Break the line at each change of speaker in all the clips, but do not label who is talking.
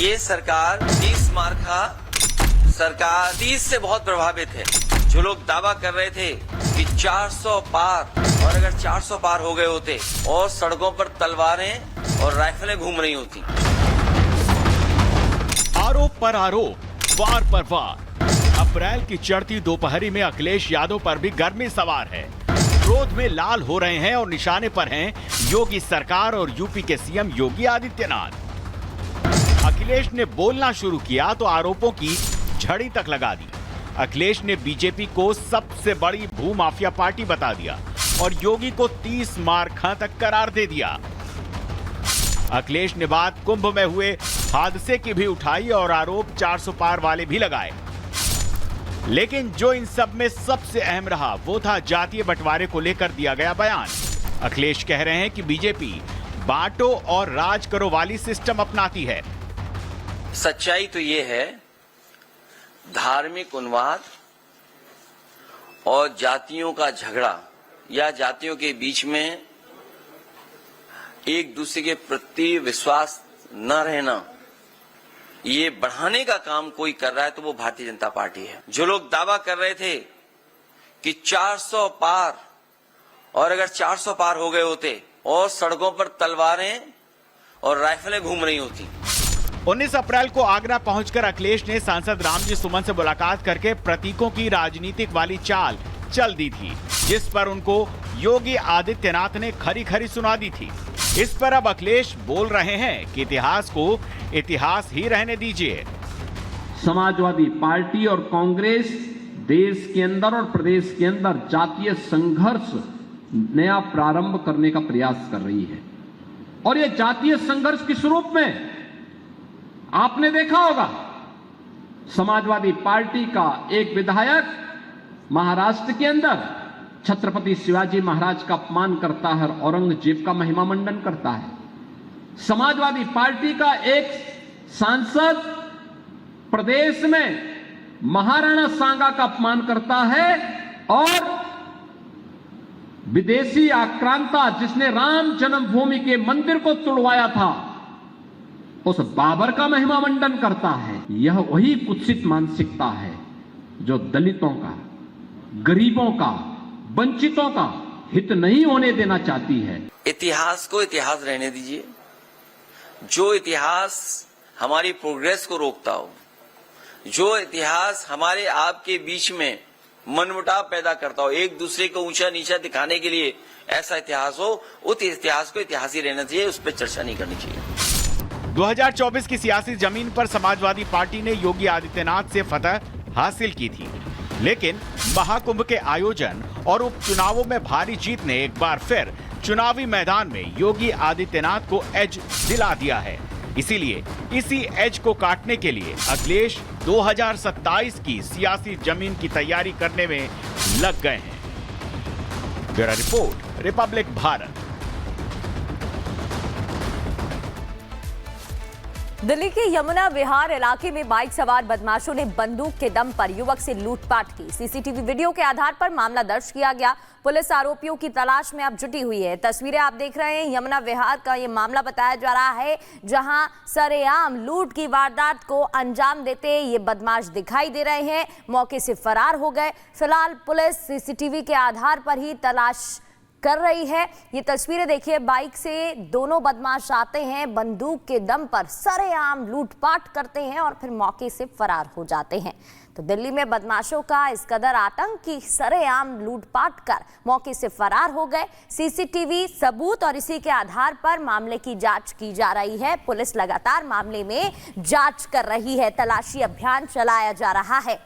ये सरकार 30 मार्क का सरकार 30 से बहुत प्रभावित है। जो लोग दावा कर रहे थे कि 400 पार, और अगर 400 पार हो गए होते और सड़कों पर तलवारें और राइफलें घूम रही होती।
आरोप पर आरोप, वार पर वार। अप्रैल की चढ़ती दोपहरी में अखिलेश यादव पर भी गर्मी सवार है। क्रोध में लाल हो रहे हैं और निशाने पर हैं योगी सरकार और यूपी के सीएम योगी आदित्यनाथ। अखिलेश ने बोलना शुरू किया तो आरोपों की झड़ी तक लगा दी। अखिलेश ने बीजेपी को सबसे बड़ी भूमाफिया पार्टी बता दिया और योगी को 30 मार खा तक करार दे दिया। अखिलेश ने बात कुंभ में हुए हादसे की भी उठाई और आरोप 400 पार वाले भी लगाए। लेकिन जो इन सब में सबसे अहम रहा वो था जातीय बंटवारे को लेकर दिया गया बयान। अखिलेश कह रहे हैं कि बीजेपी बांटो और राज करो वाली सिस्टम अपनाती है।
सच्चाई तो ये है, धार्मिक उन्माद और जातियों का झगड़ा या जातियों के बीच में एक दूसरे के प्रति विश्वास न रहना, ये बढ़ाने का काम कोई कर रहा है तो वो भारतीय जनता पार्टी है। जो लोग दावा कर रहे थे कि 400 पार, और अगर 400 पार हो गए होते और सड़कों पर तलवारें और राइफलें घूम रही होती।
19 अप्रैल को आगरा पहुंचकर अखिलेश ने सांसद रामजी सुमन से मुलाकात करके प्रतीकों की राजनीतिक वाली चाल चल दी थी, जिस पर उनको योगी आदित्यनाथ ने खरी खरी सुना दी थी। इस पर अब अखिलेश बोल रहे हैं कि इतिहास को इतिहास ही रहने दीजिए।
समाजवादी पार्टी और कांग्रेस देश के अंदर और प्रदेश के अंदर जातीय संघर्ष नया प्रारंभ करने का प्रयास कर रही है। और यह जातीय संघर्ष किस रूप में? आपने देखा होगा, समाजवादी पार्टी का एक विधायक महाराष्ट्र के अंदर छत्रपति शिवाजी महाराज का अपमान करता है और औरंगजेब का महिमा मंडन करता है। समाजवादी पार्टी का एक सांसद प्रदेश में महाराणा सांगा का अपमान करता है और विदेशी आक्रांता जिसने राम जन्मभूमि के मंदिर को तुड़वाया था उस बाबर का महिमा मंडन करता है। यह वही कुत्सित मानसिकता है जो दलितों का, गरीबों का, वंचितों का हित नहीं होने देना चाहती है।
इतिहास को इतिहास रहने दीजिए। जो इतिहास हमारी प्रोग्रेस को रोकता हो, जो इतिहास हमारे आपके बीच में मनमुटाव पैदा करता हो, एक दूसरे को ऊंचा नीचा दिखाने के लिए ऐसा इतिहास हो, उस इतिहास को इतिहास ही रहना चाहिए, उस पर चर्चा नहीं करनी चाहिए।
2024 की सियासी जमीन पर समाजवादी पार्टी ने योगी आदित्यनाथ से फतह हासिल की थी, लेकिन महाकुंभ के आयोजन और उपचुनावों में भारी जीत ने एक बार फिर चुनावी मैदान में योगी आदित्यनाथ को एज दिला दिया है। इसीलिए इसी एज को काटने के लिए अखिलेश 2027 की सियासी जमीन की तैयारी करने में लग गए हैं। Bureau report, Republic Bharat.
Delhi के यमुना विहार इलाके में बाइक सवार बदमाशों ने बंदूक के दम पर युवक से लूटपाट की। सीसीटीवी वीडियो के आधार पर मामला दर्ज किया गया। पुलिस आरोपियों की तलाश में अब जुटी हुई है। तस्वीरें आप देख रहे हैं, यमुना विहार का ये मामला बताया जा रहा है, जहां सरेआम लूट की वारदात को अंजाम देते ये बदमाश दिखाई दे रहे हैं, मौके से फरार हो गए। फिलहाल पुलिस सीसीटीवी के आधार पर ही तलाश कर रही है। ये तस्वीरें देखिए, बाइक से दोनों बदमाश आते हैं, बंदूक के दम पर सरेआम लूटपाट करते हैं और फिर मौके से फरार हो जाते हैं। तो दिल्ली में बदमाशों का इस कदर आतंक की सरेआम लूटपाट कर मौके से फरार हो गए। सीसीटीवी सबूत और इसी के आधार पर मामले की जांच की जा रही है। पुलिस लगातार मामले में जांच कर रही है, तलाशी अभियान चलाया जा रहा है।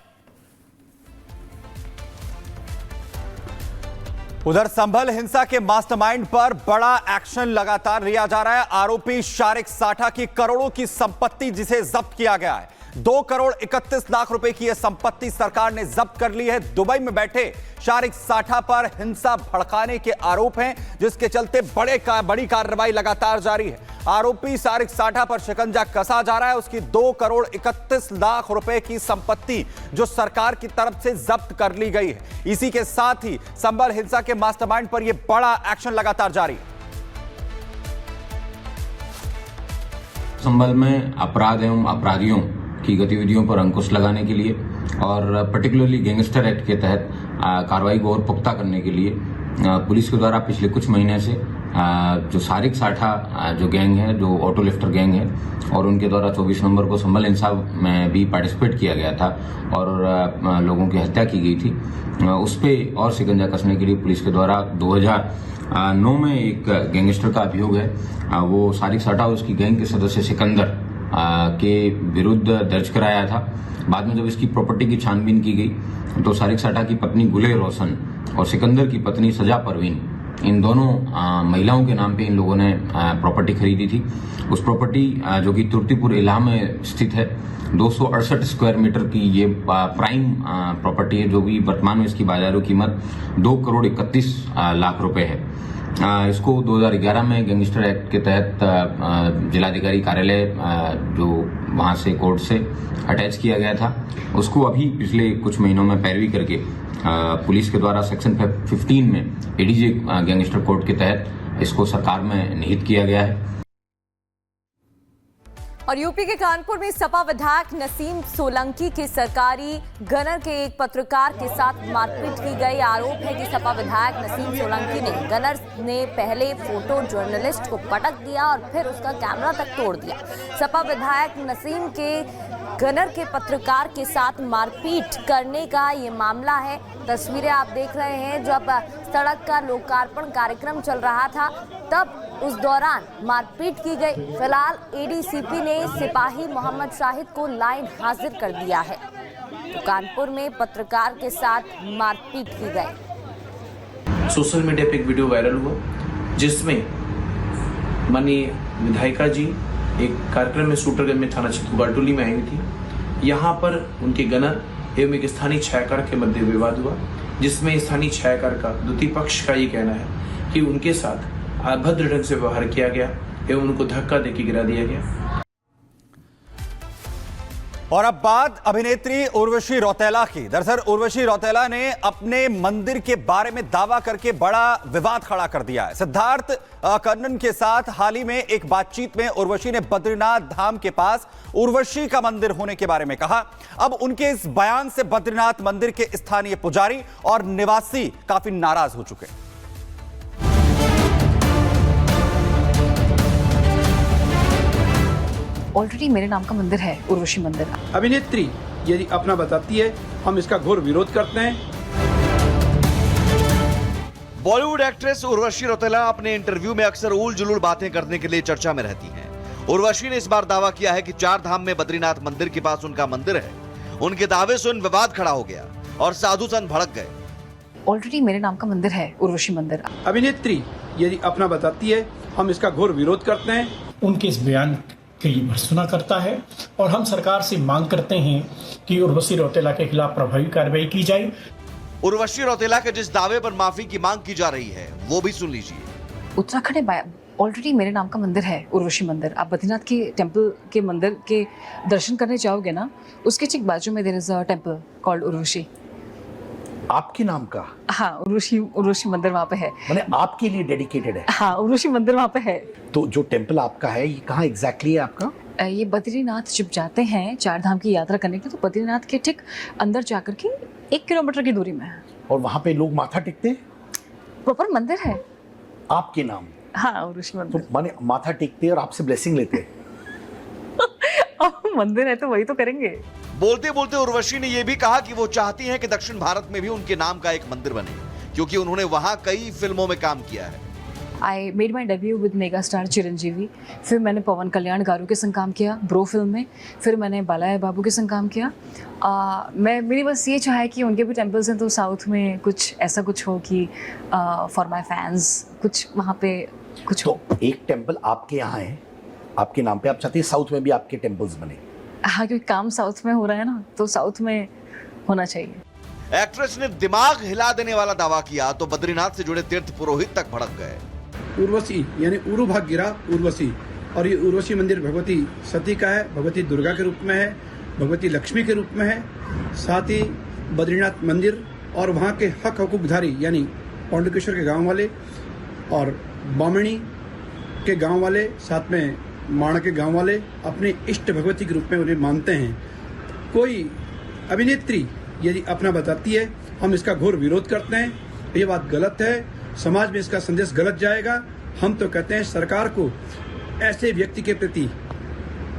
उधर संभल हिंसा के मास्टरमाइंड पर बड़ा एक्शन लगातार लिया जा रहा है। आरोपी शारिक साठा की करोड़ों की संपत्ति जिसे जब्त किया गया है, 2 करोड़ 31 लाख रुपए की यह संपत्ति सरकार ने जब्त कर ली है। दुबई में बैठे शारिक साठा पर हिंसा भड़काने के आरोप हैं, जिसके चलते बड़ी कार्रवाई लगातार जारी है। आरोपी शारिक साठा पर शिकंजा कसा जा रहा है। उसकी 2 करोड़ 31 लाख रुपए की संपत्ति जो सरकार की तरफ से जब्त कर ली गई है। इसी के साथ ही संभल हिंसा के मास्टरमाइंड पर यह बड़ा एक्शन लगातार जारी है।
संबल में अपराध एवं अपराधियों की गतिविधियों पर अंकुश लगाने के लिए और पर्टिकुलरली गैंगस्टर एक्ट के तहत कार्रवाई को और पुख्ता करने के लिए पुलिस के द्वारा पिछले कुछ महीने से जो सारिक साठा जो गैंग है, जो ऑटो लिफ्टर गैंग है, और उनके द्वारा 24 नवंबर को संबल हिंसा में भी पार्टिसिपेट किया गया था और लोगों की हत्या की गई थी, उस पे और शिकंजा कसने के लिए पुलिस के द्वारा 2009 में एक गैंगस्टर का अभियोग है, वो सारिक साठा उसकी गैंग के सदस्य सिकंदर के विरुद्ध दर्ज कराया था। बाद में जब इसकी प्रॉपर्टी की छानबीन की गई तो सारिक साठा की पत्नी गुले रोशन और सिकंदर की पत्नी सजा परवीन, इन दोनों महिलाओं के नाम पे इन लोगों ने प्रॉपर्टी खरीदी थी। उस प्रॉपर्टी जो कि तुर्तीपुर इलाहा में स्थित है, 268 स्क्वायर मीटर की ये प्राइम प्रॉपर्टी है, जो भी वर्तमान में इसकी बाजारू कीमत 2,31,00,000 रुपए है। इसको 2011 में गैंगस्टर एक्ट के तहत जिलाधिकारी कार्यालय जो वहां से कोर्ट से अटैच किया गया था, उसको अभी पिछले कुछ महीनों में पैरवी करके पुलिस के द्वारा सेक्शन 15 में एडीजे गैंगस्टर कोड के तहत इसको सरकार में निहित किया गया है।
और यूपी के कानपुर में सपा विधायक नसीम सोलंकी के सरकारी गनर के एक पत्रकार के साथ मारपीट की गई। आरोप है कि सपा विधायक नसीम सोलंकी ने गनर ने पहले फोटो जर्नलिस्ट को पटक दिया और फिर उसका कैमरा तक तोड़ दिया। सपा विधायक नसीम के गनर के पत्रकार के साथ मारपीट करने का ये मामला है। तस्वीरें आप देख रहे हैं, जब सड़क का लोकार्पण कार्यक्रम चल रहा था तब उस दौरान मारपीट की गई। फिलहाल एडीसीपी ने सिपाही मोहम्मद शाहिद को लाइन हाजिर कर दिया है। तो कानपुर में पत्रकार के साथ मारपीट की गई।
सोशल मीडिया पे एक वीडियो वायरल हुआ जिसमें माननीय विधायिका जी एक कार्यक्रम में शूटरगंज में थाना क्षेत्र गाटुली में आई हुई थी। यहाँ पर उनके गनर एवं एक स्थानीय छायाकार के मध्य विवाद हुआ, जिसमें स्थानीय छायाकार का द्वितीय पक्ष का ये कहना है कि उनके साथ अभद्र ढंग से व्यवहार किया गया एवं उनको धक्का देके गिरा दिया गया।
और अब बात अभिनेत्री उर्वशी रौतेला की। दरअसल उर्वशी रौतेला ने अपने मंदिर के बारे में दावा करके बड़ा विवाद खड़ा कर दिया है। सिद्धार्थ कन्नन के साथ हाल ही में एक बातचीत में उर्वशी ने बद्रीनाथ धाम के पास उर्वशी का मंदिर होने के बारे में कहा। अब उनके इस बयान से बद्रीनाथ मंदिर के स्थानीय पुजारी और निवासी काफी नाराज हो चुके हैं।
ऑलरेडी मेरे नाम का मंदिर है, उर्वशी मंदिर।
अभिनेत्री यदि अपना बताती है, हम इसका घोर विरोध करते हैं।
बॉलीवुड एक्ट्रेस उर्वशी रौतेला अपने इंटरव्यू में अक्सर उल जुलूल बातें करने के लिए चर्चा में रहती हैं। उर्वशी ने इस बार दावा किया है कि 4 धाम में बद्रीनाथ मंदिर के पास उनका मंदिर है। उनके दावे से विवाद खड़ा हो गया और साधु संत भड़क गए।
ऑलरेडी मेरे नाम का मंदिर है, उर्वशी मंदिर।
अभिनेत्री यदि अपना बताती है, हम इसका घोर विरोध करते हैं।
उनके इस बयान की भर्त्सना करता है और हम सरकार से मांग करते हैं कि उर्वशी रौतेला के खिलाफ प्रभावी कार्रवाई की जाए।
उर्वशी रौतेला के जिस दावे पर माफी की मांग की जा रही है वो भी सुन लीजिए।
उत्तराखंड में ऑलरेडी मेरे नाम का मंदिर है, उर्वशी मंदिर। आप बद्रीनाथ के टेम्पल के मंदिर के दर्शन करने जाओगे ना, उसके ठीक बाजू में there is a temple called Urvashi.
आपके नाम का?
हाँ, उर्वशी मंदिर वहाँ पे है।
माने आपके लिए डेडिकेटेड है?
हाँ, उर्वशी मंदिर वहाँ पे है।
तो जो टेम्पल आपका है ये कहाँ एग्जैक्टली है आपका?
ये बद्रीनाथ जब जाते हैं 4 धाम की यात्रा करने के, तो बद्रीनाथ के ठीक अंदर जाकर के 1 किलोमीटर की दूरी में है।
और वहाँ पे लोग माथा टेकते हैं?
प्रॉपर मंदिर है
आपके नाम?
हाँ, उर्वशी मंदिर।
तो माने माथा टेकते हैं और आपसे ब्लेसिंग लेते हैं?
मंदिर है तो वही तो करेंगे।
बोलते बोलते उर्वशी ने यह भी कहा कि वो चाहती हैं कि दक्षिण भारत में भी उनके नाम का एक मंदिर बने, क्योंकि उन्होंने वहां कई फिल्मों में काम किया है।
I made my debut with mega star Chiranjeevi. फिर मैंने पवन कल्याण गारू के संग काम किया ब्रो फिल्म में। फिर मैंने बालाया बाबू के संग काम किया। मेरी बस ये चाह है कि उनके भी टेम्पल्स हैं तो साउथ में कुछ ऐसा कुछ हो कि फॉर माई फैंस कुछ वहाँ पे कुछ हो।
तो एक टेम्पल आपके यहाँ है, आपके नाम पे, आप चाहते हैं साउथ में भी आपके टेम्पल्स बने?
हाँ, क्योंकि काम साउथ में हो रहा है ना, तो साउथ में होना चाहिए।
एक्ट्रेस ने दिमाग हिला देने वाला दावा किया तो बद्रीनाथ से जुड़े तीर्थ पुरोहित तक भड़क गए।
उर्वशी यानी उरु भाग गिरा उर्वशी, और ये उर्वशी मंदिर भगवती सती का है, भगवती दुर्गा के रूप में है, भगवती लक्ष्मी के रूप में है। साथ ही बद्रीनाथ मंदिर और वहाँ के हक हकूकधारी यानी पांडुकेश्वर के गांव वाले और बामणी के गांव वाले, साथ में माणा के गांव वाले अपने इष्ट भगवती के रूप में उन्हें मानते हैं। कोई अभिनेत्री यदि अपना बताती है, हम इसका घोर विरोध करते हैं। ये बात गलत है, समाज में इसका संदेश गलत जाएगा। हम तो कहते हैं सरकार को ऐसे व्यक्ति के प्रति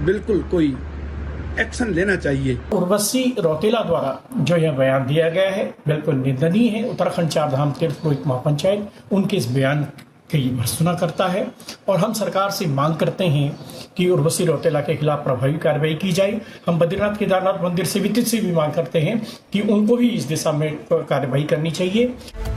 बिल्कुल कोई एक्शन लेना चाहिए।
उर्वशी रौतेला द्वारा जो यह बयान दिया गया है बिल्कुल निंदनीय है। उत्तराखंड चारधाम तीर्थ पुरोहित महापंचायत उनके इस बयान की भर्त्सना करता है और हम सरकार से मांग करते हैं कि उर्वशी रौतेला के खिलाफ प्रभावी कार्रवाई की जाए। हम बद्रीनाथ केदारनाथ मंदिर समिति से भी मांग करते हैं कि उनको भी इस दिशा में कार्रवाई करनी चाहिए।